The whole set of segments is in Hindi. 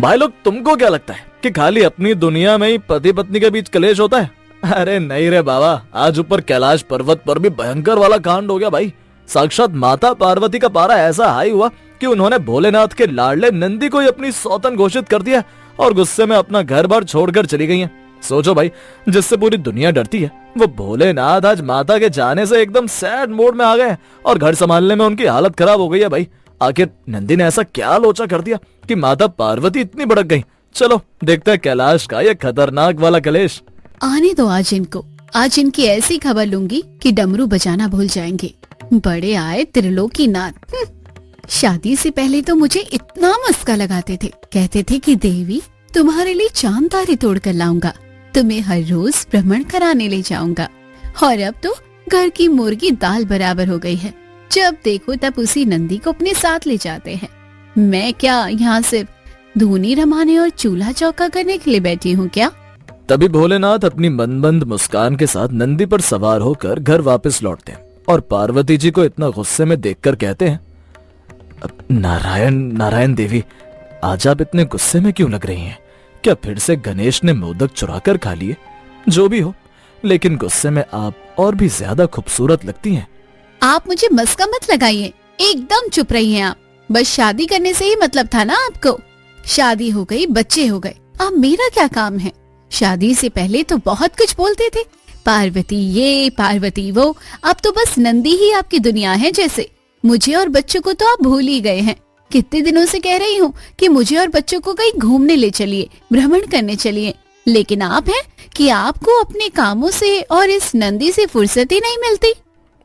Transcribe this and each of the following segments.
भाई लोग, तुमको क्या लगता है कि खाली अपनी दुनिया में ही पति पत्नी के बीच कलेश होता है? अरे नहीं रे बाबा, आज ऊपर कैलाश पर्वत पर भी भयंकर वाला कांड हो गया भाई। साक्षात माता पार्वती का पारा ऐसा हाई हुआ कि उन्होंने भोलेनाथ के लाडले नंदी को ही अपनी सौतन घोषित कर दिया और गुस्से में अपना घर बार छोड़कर चली गई हैं। सोचो भाई, जिससे पूरी दुनिया डरती है, वो भोलेनाथ आज माता के जाने से एकदम सैड मोड में आ गए और घर संभालने में उनकी हालत खराब हो गई है भाई। आखिर नंदी ने ऐसा क्या लोचा कर दिया कि माता पार्वती इतनी भड़क गई? चलो देखते हैं कैलाश का ये खतरनाक वाला कलेश। आने दो आज इनको, आज इनकी ऐसी खबर लूंगी कि डमरू बजाना भूल जाएंगे। बड़े आए त्रिलोकीनाथ। शादी से पहले तो मुझे इतना मस्का लगाते थे, कहते थे कि देवी तुम्हारे लिए चांद तारे तोड़ कर लाऊंगा, तुम्हें हर रोज भ्रमण कराने ले जाऊंगा। और अब तो घर की मुर्गी दाल बराबर हो गई है, जब देखो तब उसी नंदी को अपने साथ ले जाते हैं। मैं क्या यहाँ सिर्फ धूनी रमाने और चूल्हा चौका करने के लिए बैठी हूँ क्या? तभी भोलेनाथ अपनी मनबंद मुस्कान के साथ नंदी पर सवार होकर घर वापस लौटते हैं और पार्वती जी को इतना गुस्से में देखकर कहते हैं, नारायण नारायण देवी, आज आप इतने गुस्से में क्यों लग रही हैं? क्या फिर से गणेश ने मोदक चुरा कर खा लिए? जो भी हो, लेकिन गुस्से में आप और भी ज्यादा खूबसूरत लगती हैं। आप मुझे मस्का मत लगाइए, एकदम चुप रहिए आप। बस शादी करने से ही मतलब था ना आपको? शादी हो गई, बच्चे हो गए, अब मेरा क्या काम है? शादी से पहले तो बहुत कुछ बोलते थे, पार्वती ये पार्वती वो, अब तो बस नंदी ही आपकी दुनिया है जैसे। मुझे और बच्चों को तो आप भूल ही गए हैं। कितने दिनों से कह रही हूँ कि मुझे और बच्चों को कहीं घूमने ले चलिए, भ्रमण करने चलिए, लेकिन आप हैं कि आपको अपने कामों से और इस नंदी से फुर्सत ही नहीं मिलती।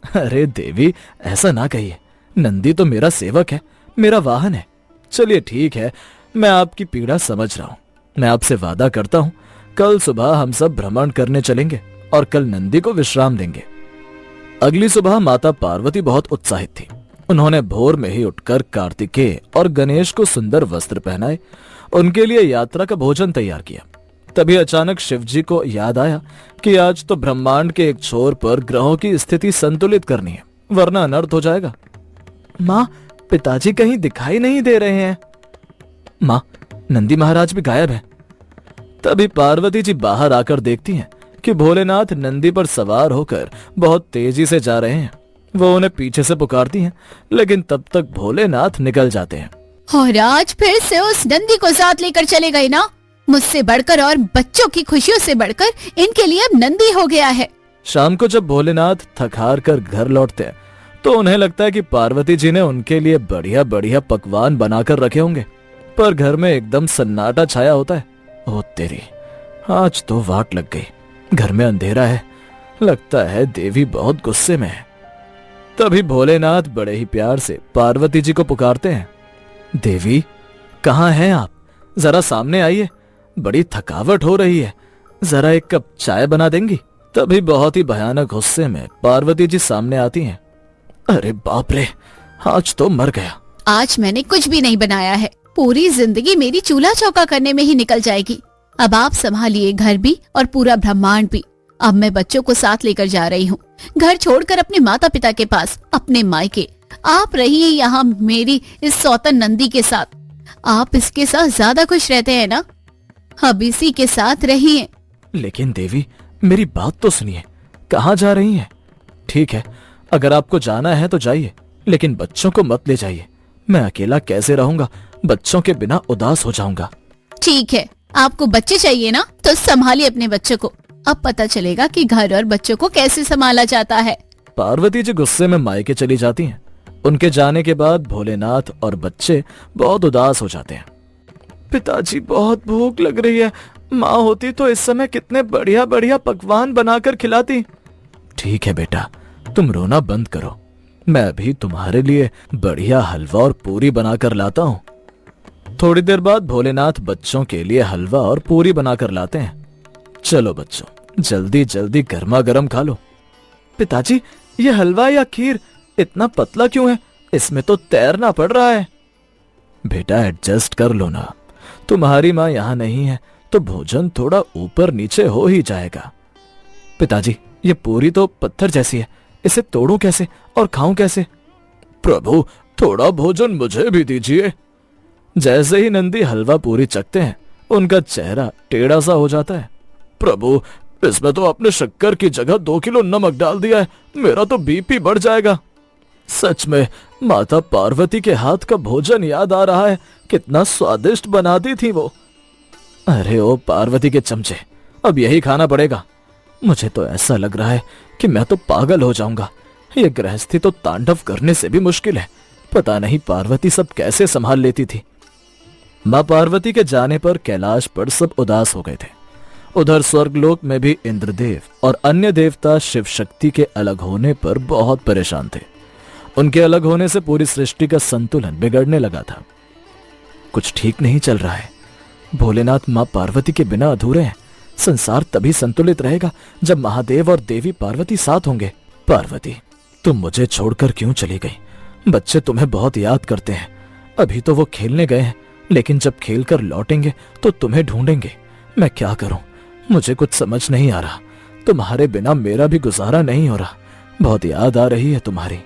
अरे देवी, ऐसा ना कहिए, नंदी तो मेरा सेवक है, मेरा वाहन है। चलिए ठीक है, मैं आपकी पीड़ा समझ रहा हूँ। मैं आपसे वादा करता हूँ, कल सुबह हम सब भ्रमण करने चलेंगे और कल नंदी को विश्राम देंगे। अगली सुबह माता पार्वती बहुत उत्साहित थी। उन्होंने भोर में ही उठकर कार्तिकेय और गणेश को सुंदर वस्त्र पहनाए, उनके लिए यात्रा का भोजन तैयार किया। तभी अचानक शिवजी को याद आया कि आज तो ब्रह्मांड के एक छोर पर ग्रहों की स्थिति संतुलित करनी है, वरना अनर्थ हो जाएगा। माँ, पिताजी कहीं दिखाई नहीं दे रहे हैं। माँ, नंदी महाराज भी गायब है। तभी पार्वती जी बाहर आकर देखती हैं कि भोलेनाथ नंदी पर सवार होकर बहुत तेजी से जा रहे हैं। वो उन्हें पीछे से पुकारती हैं, लेकिन तब तक भोलेनाथ निकल जाते हैं। और आज फिर से उस नंदी को साथ लेकर चले गए ना? मुझसे बढ़कर और बच्चों की खुशियों से बढ़कर इनके लिए अब नंदी हो गया है। शाम को जब भोलेनाथ थक हार कर घर लौटते हैं तो उन्हें लगता है कि पार्वती जी ने उनके लिए बढ़िया बढ़िया पकवान बनाकर रखे होंगे, पर घर में एकदम सन्नाटा छाया होता है। ओ तेरी, आज तो वाट लग गई। घर में अंधेरा है, लगता है देवी बहुत गुस्से में है। तभी भोलेनाथ बड़े ही प्यार से पार्वती जी को पुकारते हैं, देवी कहाँ हैं आप? जरा सामने आइए, बड़ी थकावट हो रही है, जरा एक कप चाय बना देंगी? तभी बहुत ही भयानक गुस्से में पार्वती जी सामने आती हैं। अरे बाप रे, आज तो मर गया। आज मैंने कुछ भी नहीं बनाया है, पूरी जिंदगी मेरी चूल्हा चौका करने में ही निकल जाएगी। अब आप संभालिए घर भी और पूरा ब्रह्मांड भी। अब मैं बच्चों को साथ लेकर जा रही हूँ, घर छोड़कर अपने माता पिता के पास, अपने मायके। आप रहिए यहाँ मेरी इस सौतन नंदी के साथ। आप इसके साथ ज्यादा खुश रहते हैं ना? अब इसी के साथ रहिए। लेकिन देवी, मेरी बात तो सुनिए, कहाँ जा रही हैं? ठीक है, अगर आपको जाना है तो जाइए, लेकिन बच्चों को मत ले जाइए। मैं अकेला कैसे रहूंगा? बच्चों के बिना उदास हो जाऊंगा। ठीक है, आपको बच्चे चाहिए ना, तो संभालिए अपने बच्चों को। अब पता चलेगा कि घर और बच्चों को कैसे संभाला जाता है। पार्वती जी गुस्से में मायके चली जाती हैं। उनके जाने के बाद भोलेनाथ और बच्चे बहुत उदास हो जाते हैं। पिताजी, बहुत भूख लग रही है, माँ होती तो इस समय कितने बढ़िया बढ़िया पकवान बनाकर खिलाती। ठीक है बेटा, तुम रोना बंद करो, मैं अभी तुम्हारे लिए बढ़िया हलवा और पूरी बनाकर लाता हूँ। थोड़ी देर बाद भोलेनाथ बच्चों के लिए हलवा और पूरी बनाकर लाते हैं। चलो बच्चों, जल्दी जल्दी गर्मा गर्म खा लो। पिताजी, ये हलवा या खीर इतना पतला क्यों है? इसमें तो तैरना पड़ रहा है। बेटा एडजस्ट कर लो ना, तुम्हारी माँ यहाँ नहीं है तो भोजन थोड़ा ऊपर नीचे हो ही जाएगा। पिताजी, ये पूरी तो पत्थर जैसी है, इसे तोड़ूं कैसे और खाऊं कैसे? प्रभु, थोड़ा भोजन मुझे भी दीजिए। जैसे ही नंदी हलवा पूरी चखते हैं उनका चेहरा टेढ़ा सा हो जाता है। प्रभु, इसमें तो आपने शक्कर की जगह 2 किलो नमक डाल दिया है, मेरा तो बीपी बढ़ जाएगा। सच में माता पार्वती के हाथ का भोजन याद आ रहा है, कितना स्वादिष्ट बनाती थी वो। अरे ओ पार्वती के चमचे, अब यही खाना पड़ेगा। मुझे तो ऐसा लग रहा है कि मैं तो पागल हो जाऊंगा। ये गृहस्थी तो तांडव करने से भी मुश्किल है। पता नहीं पार्वती सब कैसे संभाल लेती थी। मां पार्वती के जाने पर कैलाश पर सब उदास हो गए थे। उधर स्वर्गलोक में भी इंद्रदेव और अन्य देवता शिव शक्ति के अलग होने पर बहुत परेशान थे। उनके अलग होने से पूरी सृष्टि का संतुलन बिगड़ने लगा था। कुछ ठीक नहीं चल रहा है। भोलेनाथ मां पार्वती के बिना अधूरे हैं। संसार तभी संतुलित रहेगा जब महादेव और देवी पार्वती साथ होंगे। पार्वती, तुम मुझे छोड़कर क्यों चली गई? बच्चे तुम्हें बहुत याद करते हैं। अभी तो वो खेलने गए हैं, लेकिन जब खेल कर लौटेंगे तो तुम्हें ढूंढेंगे। मैं क्या करूं? मुझे कुछ समझ नहीं आ रहा। तुम्हारे बिना मेरा भी गुजारा नहीं हो रहा। बहुत याद आ रही है तुम्हारी।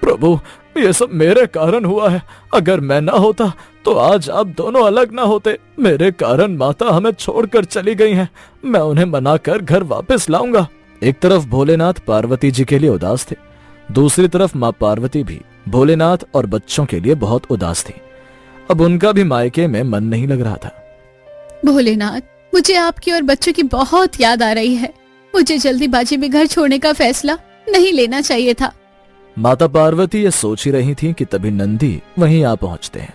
प्रभु, ये सब मेरे कारण हुआ है। अगर मैं ना होता तो आज आप दोनों अलग ना होते। मेरे कारण माता हमें छोड़कर चली गई हैं। मैं उन्हें मनाकर घर वापस लाऊंगा। एक तरफ भोलेनाथ पार्वती जी के लिए उदास थे, दूसरी तरफ मां पार्वती भी भोलेनाथ और बच्चों के लिए बहुत उदास थी। अब उनका भी मायके में मन नहीं लग रहा था। भोलेनाथ, मुझे आपकी और बच्चों की बहुत याद आ रही है। मुझे जल्दीबाजी में घर छोड़ने का फैसला नहीं लेना चाहिए था। माता पार्वती ये सोच ही रही थी कि तभी नंदी वहीं आ पहुंचते हैं।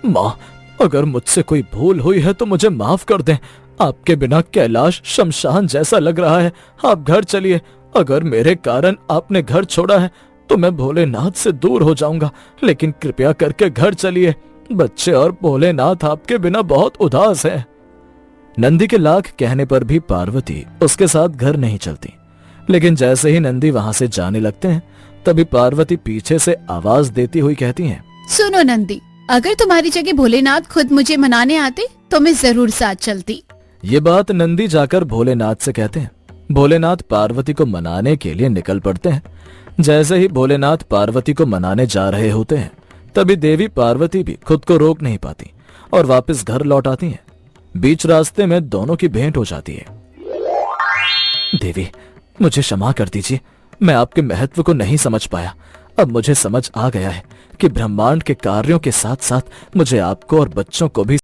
माँ, अगर मुझसे कोई भूल हुई है तो मुझे माफ कर दें। आपके बिना कैलाश शमशान जैसा लग रहा है। आप घर चलिए। अगर मेरे कारण आपने घर छोड़ा है तो मैं भोलेनाथ से दूर हो जाऊंगा, लेकिन कृपया करके घर चलिए। बच्चे और भोलेनाथ आपके बिना बहुत उदास हैं। नंदी के लाख कहने पर भी पार्वती उसके साथ घर नहीं चलती, लेकिन जैसे ही नंदी वहां से जाने लगते हैं तभी पार्वती पीछे से आवाज देती हुई कहती हैं, सुनो नंदी, अगर तुम्हारी जगह भोलेनाथ खुद मुझे मनाने आते तो मैं जरूर साथ चलती। ये बात नंदी जाकर भोलेनाथ से कहते हैं। भोलेनाथ पार्वती को मनाने के लिए निकल पड़ते हैं। जैसे ही भोलेनाथ पार्वती को मनाने जा रहे होते हैं तभी देवी पार्वती भी खुद को रोक नहीं पाती और वापस घर लौट आती हैं। बीच रास्ते में दोनों की भेंट हो जाती है। देवी, मुझे क्षमा कर दीजिए। मैं आपके महत्व को नहीं समझ पाया। अब मुझे समझ आ गया है कि ब्रह्मांड के कार्यों के साथ साथ मुझे आपको और बच्चों को भी